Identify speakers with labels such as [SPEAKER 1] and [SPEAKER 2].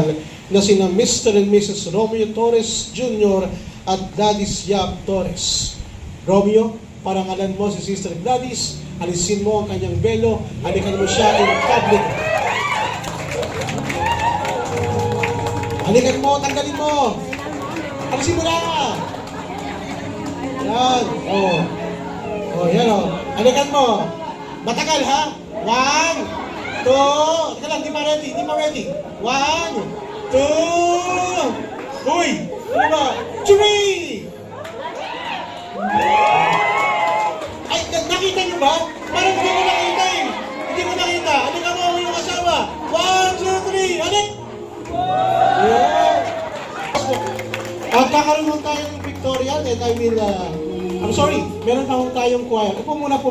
[SPEAKER 1] kasal na sina Mr. and Mrs. Romeo Torres Jr. at Gladys Yap Torres. Romeo, parangalan mo si Sister Gladys, alisin mo ang kanyang belo, halikan mo siya in public. Halikan mo, tanggalin mo. Alisin mo na. Yan, oh. Oh, yan oh. Halikan mo. Matagal ha? 1, 2, teka lang, di pa ready. 1, 2, uy, ano ba? 3! Ay, nakita niyo ba? Parang hindi ko nakita eh. Hindi ko nakita. Halika mo yung asawa. 1, 2, 3, halik! Yeah. At kakaroon tayong Victorian and I will, I'm sorry, meron pa tayong choir. Upo muna po.